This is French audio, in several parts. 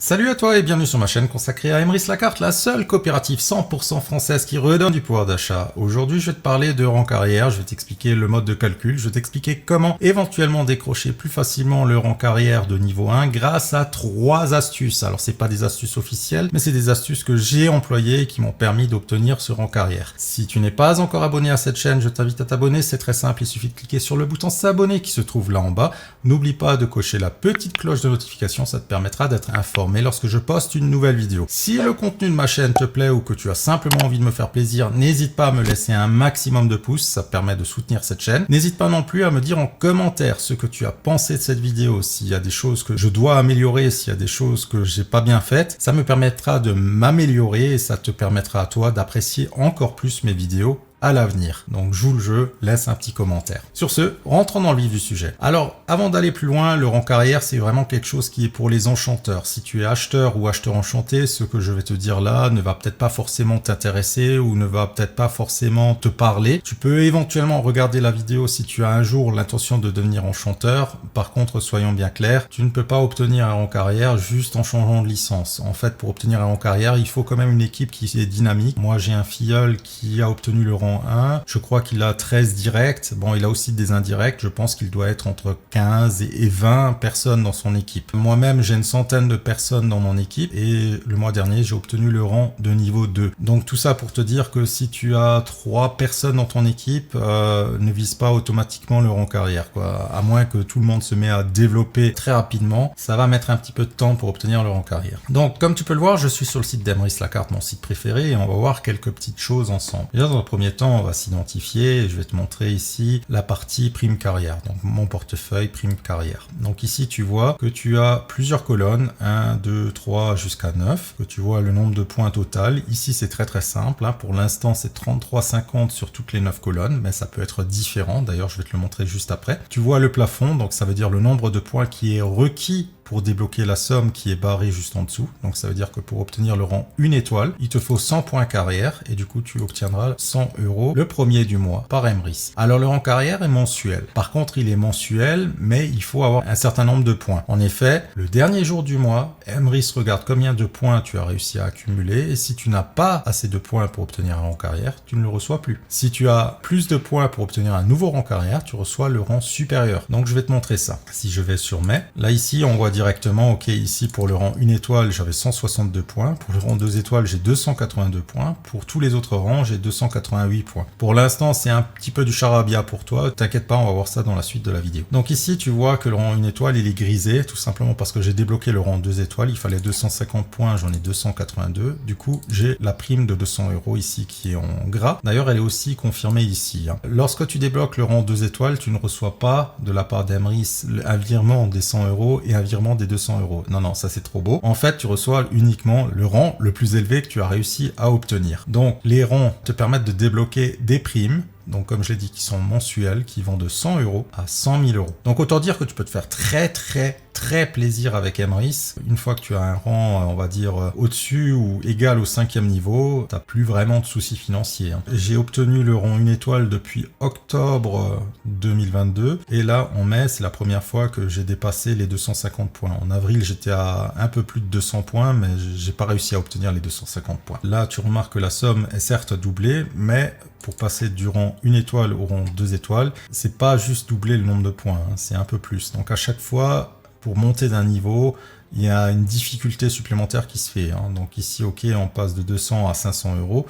Salut à toi et bienvenue sur ma chaîne consacrée à Emrys Lacarte, la seule coopérative 100% française qui redonne du pouvoir d'achat. Aujourd'hui, je vais te parler de rang carrière, je vais t'expliquer le mode de calcul, je vais t'expliquer comment éventuellement décrocher plus facilement le rang carrière de niveau 1 grâce à 3 astuces. Alors, c'est pas des astuces officielles, mais c'est des astuces que j'ai employées et qui m'ont permis d'obtenir ce rang carrière. Si tu n'es pas encore abonné à cette chaîne, je t'invite à t'abonner, c'est très simple, il suffit de cliquer sur le bouton s'abonner qui se trouve là en bas. N'oublie pas de cocher la petite cloche de notification, ça te permettra d'être informé lorsque je poste une nouvelle vidéo. Si le contenu de ma chaîne te plaît ou que tu as simplement envie de me faire plaisir, n'hésite pas à me laisser un maximum de pouces, ça permet de soutenir cette chaîne. N'hésite pas non plus à me dire en commentaire ce que tu as pensé de cette vidéo, s'il y a des choses que je dois améliorer, s'il y a des choses que j'ai pas bien faites, ça me permettra de m'améliorer et ça te permettra à toi d'apprécier encore plus mes vidéos à l'avenir. Donc joue le jeu, laisse un petit commentaire. Sur ce, rentrons dans le vif du sujet. Alors, avant d'aller plus loin, le rang carrière, c'est vraiment quelque chose qui est pour les enchanteurs. Si tu es acheteur ou acheteur enchanté, ce que je vais te dire là ne va peut-être pas forcément t'intéresser ou ne va peut-être pas forcément te parler. Tu peux éventuellement regarder la vidéo si tu as un jour l'intention de devenir enchanteur. Par contre, soyons bien clairs, tu ne peux pas obtenir un rang carrière juste en changeant de licence. En fait, pour obtenir un rang carrière, il faut quand même une équipe qui est dynamique. Moi, j'ai un filleul qui a obtenu le rang 1. Je crois qu'il a 13 directs. Bon, il a aussi des indirects. Je pense qu'il doit être entre 15 et 20 personnes dans son équipe. Moi-même, j'ai une centaine de personnes dans mon équipe et le mois dernier, j'ai obtenu le rang de niveau 2. Donc tout ça pour te dire que si tu as 3 personnes dans ton équipe, ne vise pas automatiquement le rang carrière, quoi. À moins que tout le monde se met à développer très rapidement, ça va mettre un petit peu de temps pour obtenir le rang carrière. Donc, comme tu peux le voir, je suis sur le site d'Emrys Lacarte, mon site préféré, et on va voir quelques petites choses ensemble. Déjà, dans un premier temps, on va s'identifier et je vais te montrer ici la partie prime carrière, donc mon portefeuille prime carrière. Donc ici tu vois que tu as plusieurs colonnes, 1, 2, 3 jusqu'à 9, que tu vois le nombre de points total. Ici c'est très simple, hein. Pour l'instant c'est 33,50 sur toutes les 9 colonnes, mais ça peut être différent, d'ailleurs je vais te le montrer juste après. Tu vois le plafond, donc ça veut dire le nombre de points qui est requis pour débloquer la somme qui est barrée juste en dessous. Donc ça veut dire que pour obtenir le rang 1 étoile, il te faut 100 points carrière et du coup tu obtiendras 100 € le premier du mois par Emrys. Alors le rang carrière est mensuel. Par contre il est mensuel mais il faut avoir un certain nombre de points. En effet, le dernier jour du mois, Emrys regarde combien de points tu as réussi à accumuler et si tu n'as pas assez de points pour obtenir un rang carrière, tu ne le reçois plus. Si tu as plus de points pour obtenir un nouveau rang carrière, tu reçois le rang supérieur. Donc je vais te montrer ça. Si je vais sur mai, là ici on voit directement, ok, ici pour le rang 1 étoile, j'avais 162 points. Pour le rang 2 étoiles, j'ai 282 points. Pour tous les autres rangs, j'ai 288 points. Pour l'instant, c'est un petit peu du charabia pour toi. T'inquiète pas, on va voir ça dans la suite de la vidéo. Donc ici, tu vois que le rang 1 étoile, il est grisé, tout simplement parce que j'ai débloqué le rang 2 étoiles. Il fallait 250 points, j'en ai 282. Du coup, j'ai la prime de 200 € ici qui est en gras. D'ailleurs, elle est aussi confirmée ici, hein. Lorsque tu débloques le rang 2 étoiles, tu ne reçois pas de la part d'Emrys un virement des 100 € et un virement des 200 €. Non, ça c'est trop beau. En fait, tu reçois uniquement le rang le plus élevé que tu as réussi à obtenir. Donc, les rangs te permettent de débloquer des primes. Donc comme je l'ai dit, qui sont mensuels, qui vont de 100 € à 100 000 €. Donc autant dire que tu peux te faire très plaisir avec Emrys. Une fois que tu as un rang, on va dire, au-dessus ou égal au 5e niveau, tu n'as plus vraiment de soucis financiers, hein. J'ai obtenu le rang 1 étoile depuis octobre 2022. Et là, en mai, c'est la première fois que j'ai dépassé les 250 points. En avril, j'étais à un peu plus de 200 points, mais j'ai pas réussi à obtenir les 250 points. Là, tu remarques que la somme est certes doublée, mais pour passer du rang 1 étoile au rang 2 étoiles, c'est pas juste doubler le nombre de points, hein, c'est un peu plus. Donc à chaque fois, pour monter d'un niveau, il y a une difficulté supplémentaire qui se fait, hein. Donc ici, ok, on passe de 200 à 500 €.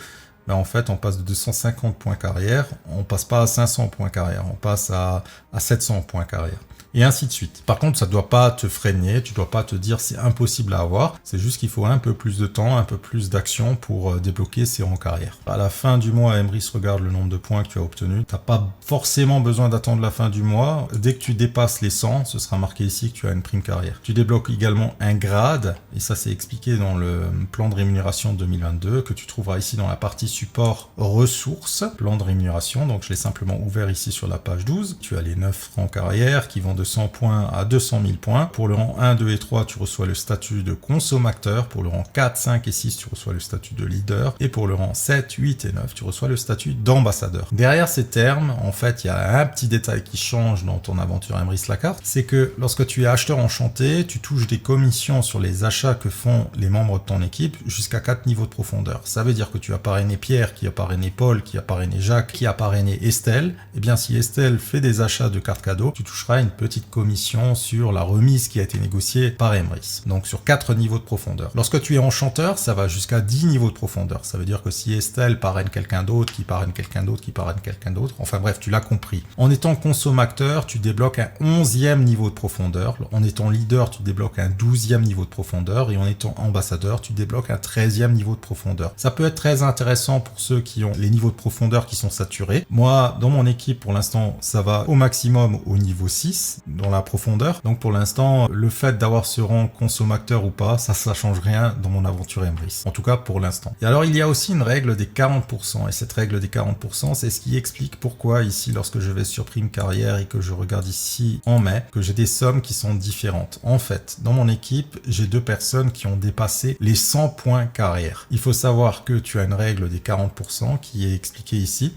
Ben en fait, on passe de 250 points carrière, on passe pas à 500 points carrière, on passe à 700 points carrière. Et ainsi de suite. Par contre, ça ne doit pas te freiner, tu ne dois pas te dire c'est impossible à avoir, c'est juste qu'il faut un peu plus de temps, un peu plus d'action pour débloquer ces rangs carrière. À la fin du mois, Emrys regarde le nombre de points que tu as obtenus. Tu n'as pas forcément besoin d'attendre la fin du mois. Dès que tu dépasses les 100, ce sera marqué ici que tu as une prime carrière. Tu débloques également un grade, et ça c'est expliqué dans le plan de rémunération 2022, que tu trouveras ici dans la partie support ressources, plan de rémunération. Donc je l'ai simplement ouvert ici sur la page 12. Tu as les 9 rangs carrière qui vont de 100 points à 200 000 points. Pour le rang 1, 2 et 3, tu reçois le statut de consommateur. Pour le rang 4, 5 et 6, tu reçois le statut de leader. Et pour le rang 7, 8 et 9, tu reçois le statut d'ambassadeur. Derrière ces termes, en fait, il y a un petit détail qui change dans ton aventure Emrys Lacarte. C'est que lorsque tu es acheteur enchanté, tu touches des commissions sur les achats que font les membres de ton équipe jusqu'à 4 niveaux de profondeur. Ça veut dire que tu as parrainé Pierre, qui a parrainé Paul, qui a parrainé Jacques, qui a parrainé Estelle. Et bien, si Estelle fait des achats de cartes cadeaux, tu toucheras une petite commission sur la remise qui a été négociée par Emrys. Donc sur 4 niveaux de profondeur. Lorsque tu es enchanteur, ça va jusqu'à 10 niveaux de profondeur. Ça veut dire que si Estelle parraine quelqu'un d'autre, qui parraine quelqu'un d'autre, qui parraine quelqu'un d'autre, enfin bref, tu l'as compris. En étant consommateur, tu débloques un 11e niveau de profondeur. En étant leader, tu débloques un 12e niveau de profondeur. Et en étant ambassadeur, tu débloques un 13e niveau de profondeur. Ça peut être très intéressant pour ceux qui ont les niveaux de profondeur qui sont saturés. Moi, dans mon équipe, pour l'instant, ça va au maximum au niveau 6, dans la profondeur. Donc pour l'instant, le fait d'avoir ce rang consommateur ou pas, ça change rien dans mon aventure Emrys. En tout cas, pour l'instant. Et alors, il y a aussi une règle des 40%. Et cette règle des 40%, c'est ce qui explique pourquoi ici, lorsque je vais sur Prime Carrière et que je regarde ici en mai, que j'ai des sommes qui sont différentes. En fait, dans mon équipe, j'ai 2 personnes qui ont dépassé les 100 points carrière. Il faut savoir que tu as une règle des 40% qui est expliquée ici,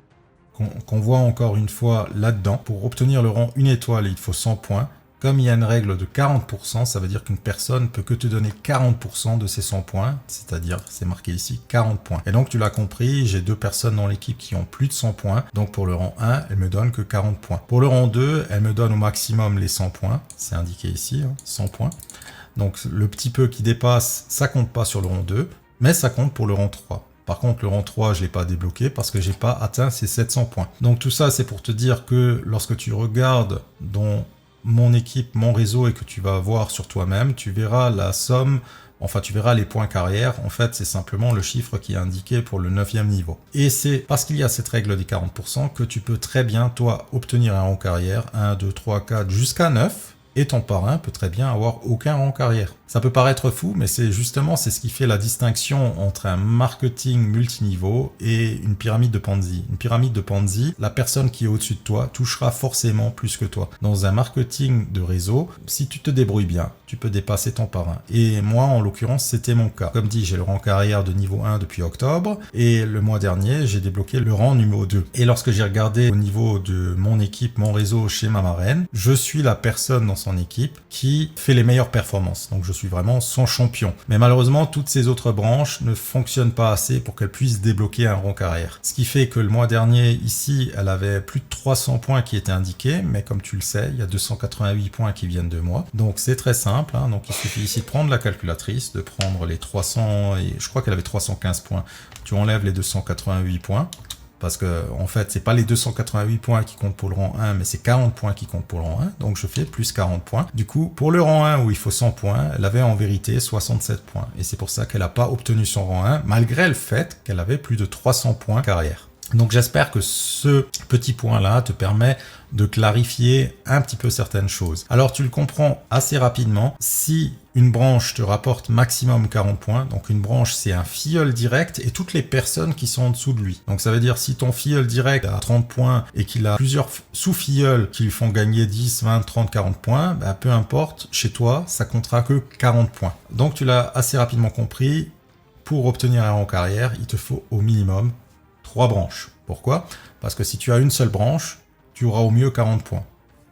qu'on voit encore une fois là-dedans. Pour obtenir le rang 1 étoile, il faut 100 points. Comme il y a une règle de 40%, ça veut dire qu'une personne peut que te donner 40% de ses 100 points, c'est-à-dire, c'est marqué ici, 40 points. Et donc, tu l'as compris, j'ai 2 personnes dans l'équipe qui ont plus de 100 points. Donc, pour le rang 1, elle me donne que 40 points. Pour le rang 2, elle me donne au maximum les 100 points. C'est indiqué ici, 100 points. Donc, le petit peu qui dépasse, ça compte pas sur le rang 2, mais ça compte pour le rang 3. Par contre, le rang 3, je ne l'ai pas débloqué parce que j'ai pas atteint ces 700 points. Donc, tout ça, c'est pour te dire que lorsque tu regardes dans mon équipe, mon réseau et que tu vas voir sur toi-même, tu verras la somme, enfin tu verras les points carrière. En fait, c'est simplement le chiffre qui est indiqué pour le 9e niveau. Et c'est parce qu'il y a cette règle des 40% que tu peux très bien, toi, obtenir un rang carrière, 1, 2, 3, 4, jusqu'à 9. Et ton parrain peut très bien avoir aucun rang carrière. Ça peut paraître fou, mais c'est ce qui fait la distinction entre un marketing multiniveau et une pyramide de Ponzi. Une pyramide de Ponzi, la personne qui est au-dessus de toi touchera forcément plus que toi. Dans un marketing de réseau, si tu te débrouilles bien, tu peux dépasser ton parrain. Et moi, en l'occurrence, c'était mon cas. Comme dit, j'ai le rang carrière de niveau 1 depuis octobre, et le mois dernier, j'ai débloqué le rang numéro 2. Et lorsque j'ai regardé au niveau de mon équipe, mon réseau chez ma marraine, je suis la personne dans son équipe qui fait les meilleures performances. Donc je suis vraiment son champion. Mais malheureusement, toutes ces autres branches ne fonctionnent pas assez pour qu'elle puisse débloquer un rang carrière. Ce qui fait que le mois dernier, ici, elle avait plus de 300 points qui étaient indiqués, mais comme tu le sais, il y a 288 points qui viennent de moi. Donc c'est très simple, hein. Donc il suffit ici de prendre la calculatrice, de prendre les 300, et je crois qu'elle avait 315 points. Tu enlèves les 288 points. Parce que, en fait, c'est pas les 288 points qui comptent pour le rang 1, mais c'est 40 points qui comptent pour le rang 1. Donc, je fais plus 40 points. Du coup, pour le rang 1 où il faut 100 points, elle avait en vérité 67 points. Et c'est pour ça qu'elle n'a pas obtenu son rang 1, malgré le fait qu'elle avait plus de 300 points carrière. Donc, j'espère que ce petit point-là te permet de clarifier un petit peu certaines choses. Alors, tu le comprends assez rapidement. Si une branche te rapporte maximum 40 points, donc une branche, c'est un filleul direct et toutes les personnes qui sont en dessous de lui. Donc, ça veut dire si ton filleul direct a 30 points et qu'il a plusieurs sous-filleuls qui lui font gagner 10, 20, 30, 40 points, bah, peu importe, chez toi, ça comptera que 40 points. Donc, tu l'as assez rapidement compris. Pour obtenir un rang carrière, il te faut au minimum 3 branches. Pourquoi? Parce que si tu as une seule branche, tu auras au mieux 40 points.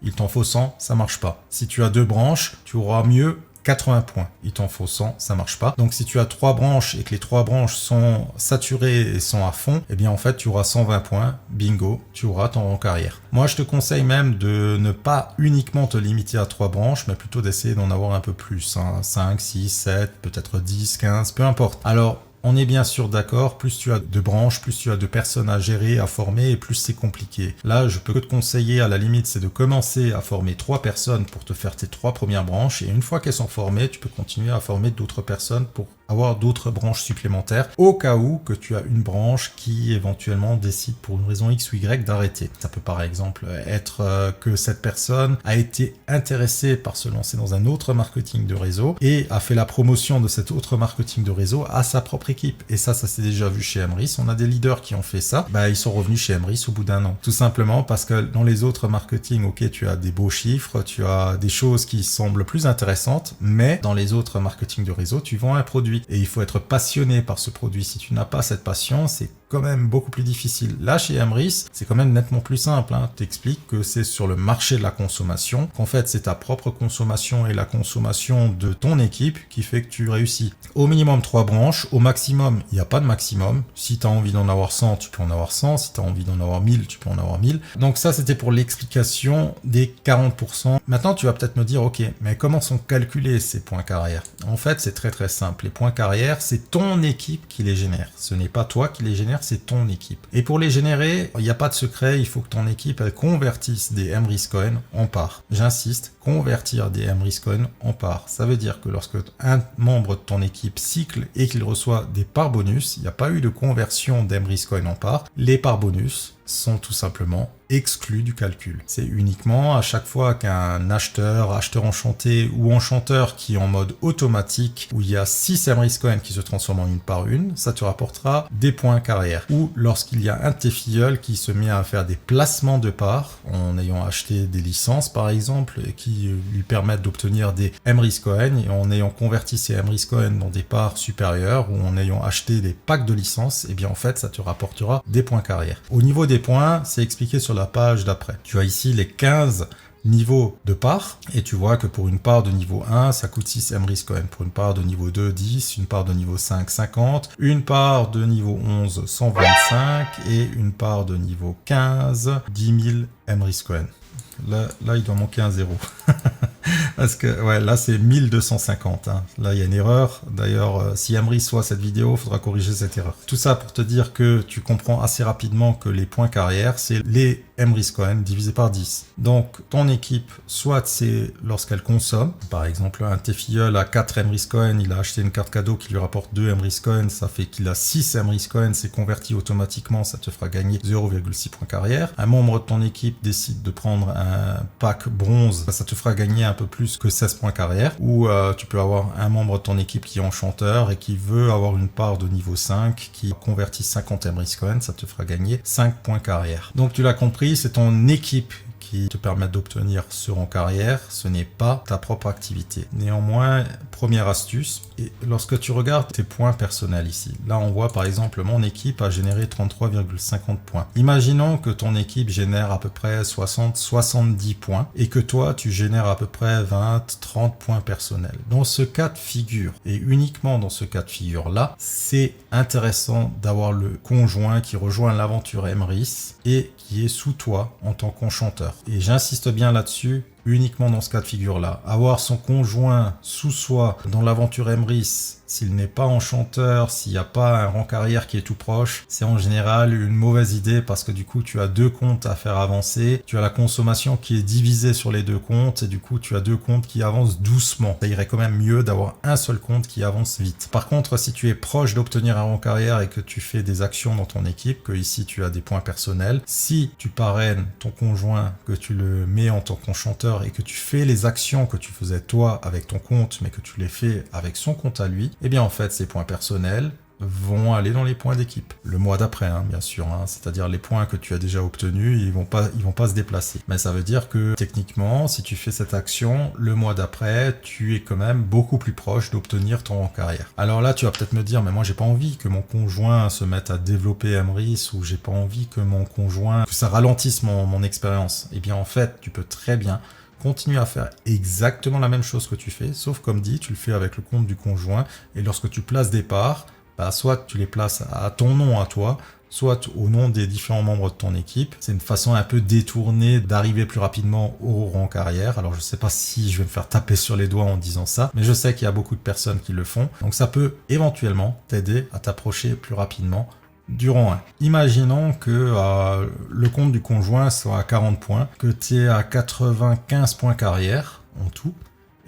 Il t'en faut 100, ça marche pas. Si tu as 2 branches, tu auras mieux 80 points. Il t'en faut 100, ça marche pas. Donc si tu as 3 branches et que les 3 branches sont saturées et sont à fond, eh bien en fait tu auras 120 points. Bingo, tu auras ton rang carrière. Moi je te conseille même de ne pas uniquement te limiter à 3 branches, mais plutôt d'essayer d'en avoir un peu plus. 5, 6, 7, peut-être 10, 15, peu importe. Alors, on est bien sûr d'accord, plus tu as de branches, plus tu as de personnes à gérer, à former, et plus c'est compliqué. Là, je peux que te conseiller, à la limite, c'est de commencer à former 3 personnes pour te faire tes 3 premières branches, et une fois qu'elles sont formées, tu peux continuer à former d'autres personnes pour avoir d'autres branches supplémentaires au cas où que tu as une branche qui éventuellement décide pour une raison X ou Y d'arrêter. Ça peut par exemple être que cette personne a été intéressée par se lancer dans un autre marketing de réseau et a fait la promotion de cet autre marketing de réseau à sa propre équipe. Et ça s'est déjà vu chez Emrys. On a des leaders qui ont fait ça. Ils sont revenus chez Emrys au bout d'un an. Tout simplement parce que dans les autres marketing, ok, tu as des beaux chiffres, tu as des choses qui semblent plus intéressantes, mais dans les autres marketing de réseau, tu vends un produit. Et il faut être passionné par ce produit. Si tu n'as pas cette passion, c'est quand même beaucoup plus difficile. Là, chez Emrys, c'est quand même nettement plus simple. T'expliques que c'est sur le marché de la consommation, qu'en fait, c'est ta propre consommation et la consommation de ton équipe qui fait que tu réussis. Au minimum 3 branches, au maximum, il n'y a pas de maximum. Si tu as envie d'en avoir 100, tu peux en avoir 100. Si tu as envie d'en avoir 1000, tu peux en avoir 1000. Donc ça, c'était pour l'explication des 40%. Maintenant, tu vas peut-être me dire, ok, mais comment sont calculés ces points carrière? En fait, c'est très très simple. Les points carrière, c'est ton équipe qui les génère. Ce n'est pas toi qui les génère, c'est ton équipe. Et pour les générer, il n'y a pas de secret, il faut que ton équipe elle convertisse des Emrys Coin en parts. J'insiste, convertir des Emrys Coin en parts. Ça veut dire que lorsque un membre de ton équipe cycle et qu'il reçoit des parts bonus, il n'y a pas eu de conversion d'Emrys Coin en parts, les parts bonus sont tout simplement exclus du calcul. C'est uniquement à chaque fois qu'un acheteur enchanté ou enchanteur qui est en mode automatique, où il y a 6 Emrys Coin qui se transforment en une par une, ça te rapportera des points carrière. Ou lorsqu'il y a un de tes filleuls qui se met à faire des placements de parts, en ayant acheté des licences par exemple, et qui lui permettent d'obtenir des Emrys Coin, et en ayant converti ces Emrys Coin dans des parts supérieures, ou en ayant acheté des packs de licences, et bien en fait ça te rapportera des points carrière. Au niveau des points, c'est expliqué sur la page d'après. Tu as ici les 15 niveaux de parts et tu vois que pour une part de niveau 1, ça coûte 6 Emrys Coin. Pour une part de niveau 2, 10. Une part de niveau 5, 50. Une part de niveau 11, 125. Et une part de niveau 15, 10 000 Emrys Coin. Là, il doit manquer un 0. Parce que, ouais, là, c'est 1250. Là, il y a une erreur. D'ailleurs, si Emrys voit cette vidéo, il faudra corriger cette erreur. Tout ça pour te dire que tu comprends assez rapidement que les points carrière, c'est les Emrys Coin divisé par 10. Donc, ton équipe, soit c'est lorsqu'elle consomme. Par exemple, un de tes filleuls a 4 Emrys Coin, il a acheté une carte cadeau qui lui rapporte 2 Emrys Coin, ça fait qu'il a 6 Emrys Coin, c'est converti automatiquement, ça te fera gagner 0,6 points carrière. Un membre de ton équipe décide de prendre un pack bronze, ça te fera gagner un peu plus que 16 points carrière. Ou tu peux avoir un membre de ton équipe qui est enchanteur et qui veut avoir une part de niveau 5 qui convertit 50 Emrys Coin, ça te fera gagner 5 points carrière. Donc tu l'as compris, c'est ton équipe qui te permet d'obtenir ce rang carrière, ce n'est pas ta propre activité. Néanmoins, première astuce, et lorsque tu regardes tes points personnels ici, là on voit par exemple mon équipe a généré 33,50 points. Imaginons que ton équipe génère à peu près 60-70 points et que toi tu génères à peu près 20-30 points personnels. Dans ce cas de figure, et uniquement dans ce cas de figure là, c'est intéressant d'avoir le conjoint qui rejoint l'aventure Emrys et qui est sous toi en tant qu'enchanteur. Et j'insiste bien là-dessus, uniquement dans ce cas de figure-là. Avoir son conjoint sous soi dans l'aventure Emrys, s'il n'est pas enchanteur, s'il n'y a pas un rang carrière qui est tout proche, c'est en général une mauvaise idée parce que du coup tu as 2 comptes à faire avancer, tu as la consommation qui est divisée sur les 2 comptes et du coup tu as 2 comptes qui avancent doucement. Ça irait quand même mieux d'avoir un seul compte qui avance vite. Par contre, si tu es proche d'obtenir un rang carrière et que tu fais des actions dans ton équipe, que ici tu as des points personnels, si tu parraines ton conjoint, que tu le mets en tant qu'enchanteur et que tu fais les actions que tu faisais toi avec ton compte mais que tu les fais avec son compte à lui, eh bien en fait ces points personnels vont aller dans les points d'équipe. Le mois d'après, bien sûr, c'est-à-dire les points que tu as déjà obtenus, ils vont pas se déplacer. Mais ça veut dire que techniquement, si tu fais cette action, le mois d'après, tu es quand même beaucoup plus proche d'obtenir ton rang carrière. Alors là, tu vas peut-être me dire, mais moi j'ai pas envie que mon conjoint se mette à développer Emrys ou j'ai pas envie que mon conjoint, que ça ralentisse mon expérience. Eh bien en fait, tu peux très bien continue à faire exactement la même chose que tu fais, sauf comme dit, tu le fais avec le compte du conjoint, et lorsque tu places des parts, soit tu les places à ton nom à toi, soit au nom des différents membres de ton équipe. C'est une façon un peu détournée d'arriver plus rapidement au rang carrière. Alors je sais pas si je vais me faire taper sur les doigts en disant ça, mais je sais qu'il y a beaucoup de personnes qui le font, donc ça peut éventuellement t'aider à t'approcher plus rapidement du rang 1. Imaginons que le compte du conjoint soit à 40 points, que tu es à 95 points carrière en tout,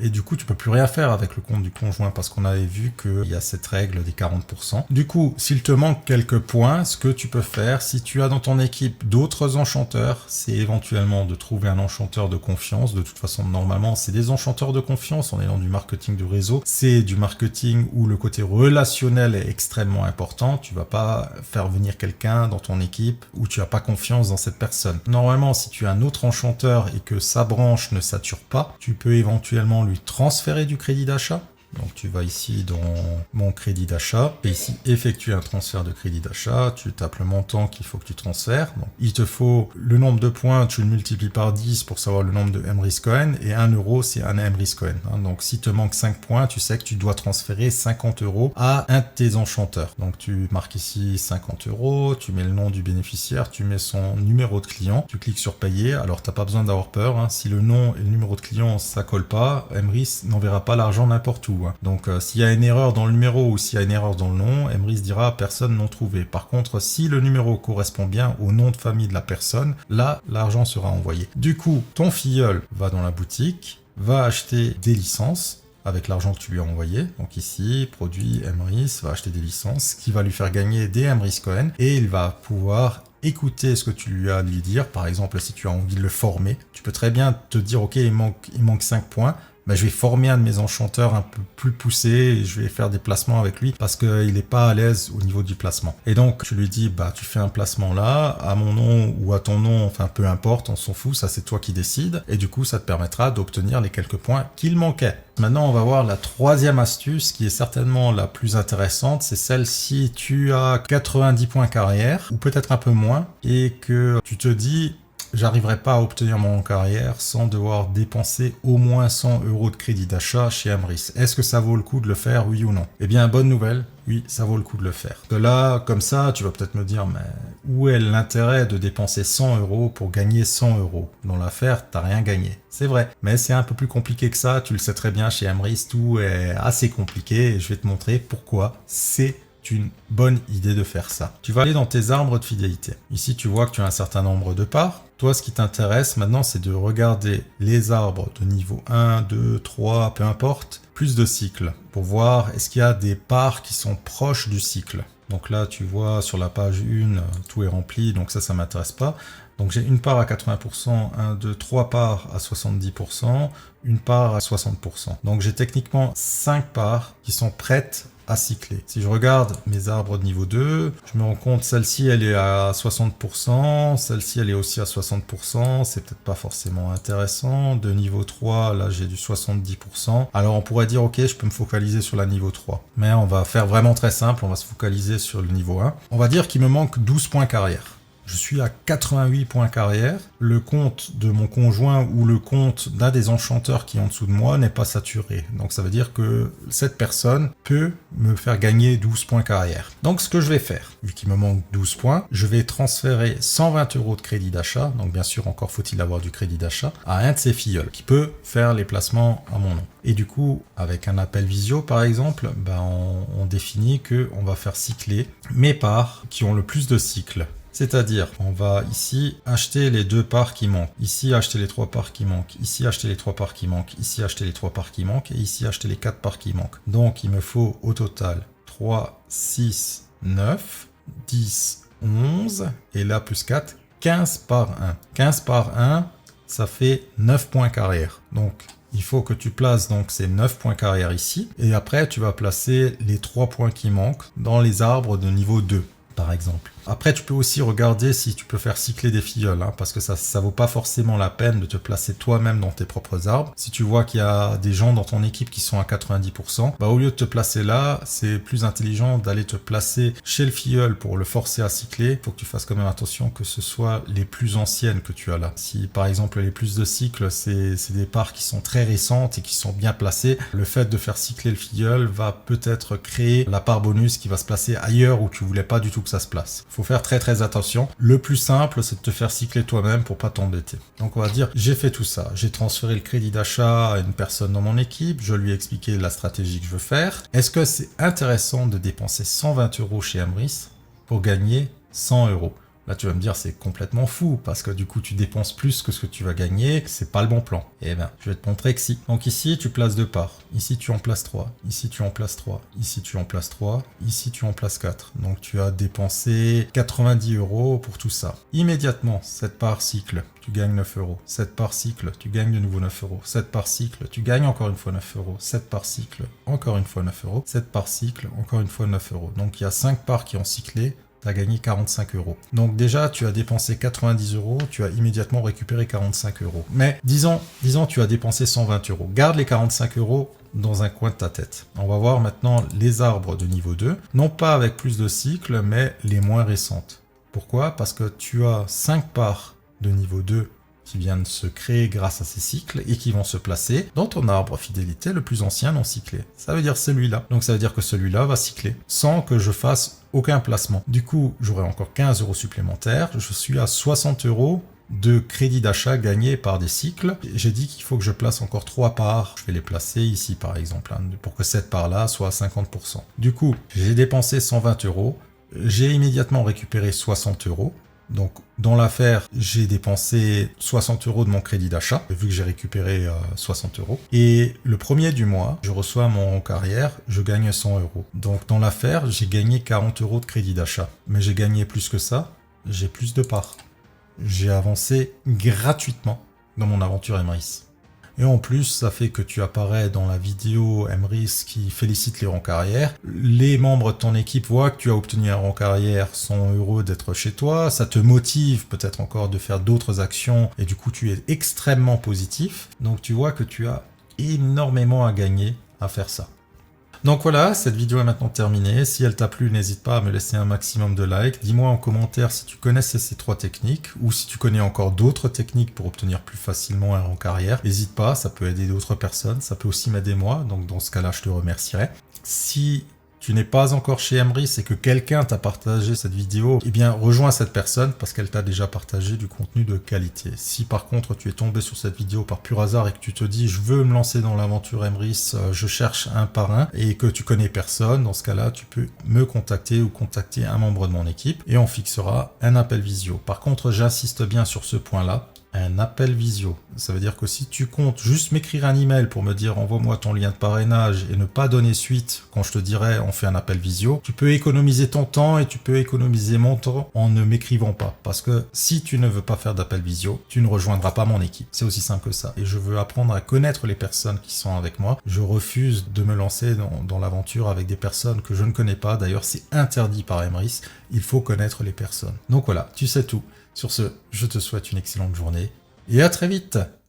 Et du coup, tu peux plus rien faire avec le compte du conjoint parce qu'on avait vu qu'il y a cette règle des 40%. Du coup, s'il te manque quelques points, ce que tu peux faire, si tu as dans ton équipe d'autres enchanteurs, c'est éventuellement de trouver un enchanteur de confiance. De toute façon, normalement, c'est des enchanteurs de confiance. On est dans du marketing de réseau. C'est du marketing où le côté relationnel est extrêmement important. Tu vas pas faire venir quelqu'un dans ton équipe où tu as pas confiance dans cette personne. Normalement, si tu as un autre enchanteur et que sa branche ne sature pas, tu peux éventuellement lui transférer du crédit d'achat. Donc tu vas ici dans mon crédit d'achat et ici effectuer un transfert de crédit d'achat, tu tapes le montant qu'il faut que tu transfères. Donc, il te faut le nombre de points, tu le multiplies par 10 pour savoir le nombre de Emrys Cohen et 1 euro c'est un Emrys Cohen. Donc si te manque 5 points, tu sais que tu dois transférer 50 euros à un de tes enchanteurs. Donc tu marques ici 50 euros, tu mets le nom du bénéficiaire, tu mets son numéro de client, tu cliques sur payer. Alors t'as pas besoin d'avoir peur, si le nom et le numéro de client ça colle pas, Emrys n'enverra pas l'argent n'importe où. Donc s'il y a une erreur dans le numéro ou s'il y a une erreur dans le nom, Emrys dira personne non trouvé. Par contre, si le numéro correspond bien au nom de famille de la personne, là l'argent sera envoyé. Du coup, ton filleul va dans la boutique, va acheter des licences avec l'argent que tu lui as envoyé. Donc ici, produit Emrys, va acheter des licences, ce qui va lui faire gagner des Emrys Cohen et il va pouvoir écouter ce que tu lui as à lui dire. Par exemple, si tu as envie de le former, tu peux très bien te dire ok, il manque 5 points. Je vais former un de mes enchanteurs un peu plus poussé et je vais faire des placements avec lui parce qu'il n'est pas à l'aise au niveau du placement. Et donc, tu lui dis, tu fais un placement là, à mon nom ou à ton nom, enfin peu importe, on s'en fout, ça c'est toi qui décides. Et du coup, ça te permettra d'obtenir les quelques points qu'il manquait. Maintenant, on va voir la troisième astuce qui est certainement la plus intéressante. C'est celle-ci, tu as 90 points carrière ou peut-être un peu moins et que tu te dis... J'arriverai pas à obtenir mon carrière sans devoir dépenser au moins 100 euros de crédit d'achat chez Emrys. Est-ce que ça vaut le coup de le faire, oui ou non? Eh bien, bonne nouvelle, oui, ça vaut le coup de le faire. De là, comme ça, tu vas peut-être me dire, mais où est l'intérêt de dépenser 100 euros pour gagner 100 euros? Dans l'affaire, t'as rien gagné. C'est vrai, mais c'est un peu plus compliqué que ça. Tu le sais très bien, chez Emrys, tout est assez compliqué et je vais te montrer pourquoi c'est une bonne idée de faire ça. Tu vas aller dans tes arbres de fidélité. Ici, tu vois que tu as un certain nombre de parts. Toi, ce qui t'intéresse maintenant, c'est de regarder les arbres de niveau 1, 2, 3, peu importe, plus de cycles, pour voir est-ce qu'il y a des parts qui sont proches du cycle. Donc là, tu vois, sur la page 1, tout est rempli, donc ça m'intéresse pas. Donc j'ai une part à 80%, 1, 2, 3 parts à 70%, une part à 60%. Donc j'ai techniquement 5 parts qui sont prêtes à cycler. Si je regarde mes arbres de niveau 2, je me rends compte celle-ci elle est à 60%, celle-ci elle est aussi à 60%, c'est peut-être pas forcément intéressant. De niveau 3, là j'ai du 70%. Alors on pourrait dire ok, je peux me focaliser sur la niveau 3. Mais on va faire vraiment très simple, on va se focaliser sur le niveau 1. On va dire qu'il me manque 12 points carrière. Je suis à 88 points carrière. Le compte de mon conjoint ou le compte d'un des enchanteurs qui est en dessous de moi n'est pas saturé. Donc ça veut dire que cette personne peut me faire gagner 12 points carrière. Donc ce que je vais faire, vu qu'il me manque 12 points, je vais transférer 120 euros de crédit d'achat. Donc bien sûr, encore faut-il avoir du crédit d'achat à un de ses filleuls qui peut faire les placements à mon nom. Et du coup, avec un appel visio par exemple, on définit qu'on va faire cycler mes parts qui ont le plus de cycles. C'est-à-dire, on va ici acheter les 2 parts qui manquent, ici acheter les 3 parts qui manquent, ici acheter les 3 parts qui manquent, ici acheter les 3 parts qui manquent, et ici acheter les 4 parts qui manquent. Donc, il me faut au total 3, 6, 9, 10, 11, et là plus 4, 15 par 1. 15 par 1, ça fait 9 points carrière. Donc, il faut que tu places donc ces 9 points carrière ici, et après tu vas placer les 3 points qui manquent dans les arbres de niveau 2. Par exemple. Après, tu peux aussi regarder si tu peux faire cycler des filleuls, parce que ça vaut pas forcément la peine de te placer toi-même dans tes propres arbres. Si tu vois qu'il y a des gens dans ton équipe qui sont à 90%, au lieu de te placer là, c'est plus intelligent d'aller te placer chez le filleul pour le forcer à cycler. Il faut que tu fasses quand même attention que ce soit les plus anciennes que tu as là. Si par exemple les plus de cycles, c'est des parts qui sont très récentes et qui sont bien placées, le fait de faire cycler le filleul va peut-être créer la part bonus qui va se placer ailleurs où tu voulais pas du tout que ça se place. Faut faire très très attention. Le plus simple, c'est de te faire cycler toi-même pour pas t'embêter. Donc on va dire, j'ai fait tout ça. J'ai transféré le crédit d'achat à une personne dans mon équipe. Je lui ai expliqué la stratégie que je veux faire. Est-ce que c'est intéressant de dépenser 120 euros chez Emrys pour gagner 100 euros? Là, tu vas me dire, c'est complètement fou, parce que du coup, tu dépenses plus que ce que tu vas gagner, c'est pas le bon plan. Eh bien, je vais te montrer que si. Donc ici, tu places 2 parts. Ici, tu en places 3. Ici, tu en places 3. Ici, tu en places 3. Ici, tu en places 4. Donc, tu as dépensé 90 € pour tout ça. Immédiatement, cette part cycle, tu gagnes 9 €. Cette part cycle, tu gagnes de nouveau 9 €. Cette part cycle, tu gagnes encore une fois 9 €. Cette part cycle, encore une fois 9 €. Cette part cycle, encore une fois 9 €. Donc il y a 5 parts qui ont cyclé, tu as gagné 45 €. Donc déjà, tu as dépensé 90 €, tu as immédiatement récupéré 45 €. Mais disons, tu as dépensé 120 €. Garde les 45 € dans un coin de ta tête. On va voir maintenant les arbres de niveau 2, non pas avec plus de cycles, mais les moins récentes. Pourquoi? Parce que tu as 5 parts de niveau 2 qui viennent se créer grâce à ces cycles et qui vont se placer dans ton arbre fidélité le plus ancien non cyclé. Ça veut dire celui-là. Donc ça veut dire que celui-là va cycler sans que je fasse aucun placement. Du coup, j'aurai encore 15 € supplémentaires. Je suis à 60 € de crédit d'achat gagné par des cycles. J'ai dit qu'il faut que je place encore 3 parts. Je vais les placer ici par exemple, pour que cette part-là soit à 50%. Du coup, j'ai dépensé 120 €. J'ai immédiatement récupéré 60 €. Donc, dans l'affaire, j'ai dépensé 60 € de mon crédit d'achat, vu que j'ai récupéré 60 €. Et le premier du mois, je reçois mon carrière, je gagne 100 €. Donc, dans l'affaire, j'ai gagné 40 € de crédit d'achat. Mais j'ai gagné plus que ça, j'ai plus de parts. J'ai avancé gratuitement dans mon aventure Emrys. Et en plus, ça fait que tu apparais dans la vidéo Emrys qui félicite les rangs carrière. Les membres de ton équipe voient que tu as obtenu un rang carrière, sont heureux d'être chez toi. Ça te motive peut-être encore de faire d'autres actions et du coup, tu es extrêmement positif. Donc, tu vois que tu as énormément à gagner à faire ça. Donc voilà, cette vidéo est maintenant terminée. Si elle t'a plu, n'hésite pas à me laisser un maximum de likes. Dis-moi en commentaire si tu connaissais ces 3 techniques ou si tu connais encore d'autres techniques pour obtenir plus facilement un rang carrière. N'hésite pas, ça peut aider d'autres personnes, ça peut aussi m'aider moi, donc dans ce cas-là, je te remercierai. Si tu n'es pas encore chez Emrys et que quelqu'un t'a partagé cette vidéo, eh bien rejoins cette personne parce qu'elle t'a déjà partagé du contenu de qualité. Si par contre tu es tombé sur cette vidéo par pur hasard et que tu te dis je veux me lancer dans l'aventure Emrys, je cherche un par un et que tu connais personne, dans ce cas-là tu peux me contacter ou contacter un membre de mon équipe et on fixera un appel visio. Par contre j'insiste bien sur ce point-là. Un appel visio. Ça veut dire que si tu comptes juste m'écrire un email pour me dire envoie-moi ton lien de parrainage et ne pas donner suite quand je te dirai on fait un appel visio, tu peux économiser ton temps et tu peux économiser mon temps en ne m'écrivant pas. Parce que si tu ne veux pas faire d'appel visio, tu ne rejoindras pas mon équipe. C'est aussi simple que ça. Et je veux apprendre à connaître les personnes qui sont avec moi. Je refuse de me lancer dans l'aventure avec des personnes que je ne connais pas. D'ailleurs, c'est interdit par Emrys. Il faut connaître les personnes. Donc voilà, tu sais tout. Sur ce, je te souhaite une excellente journée et à très vite!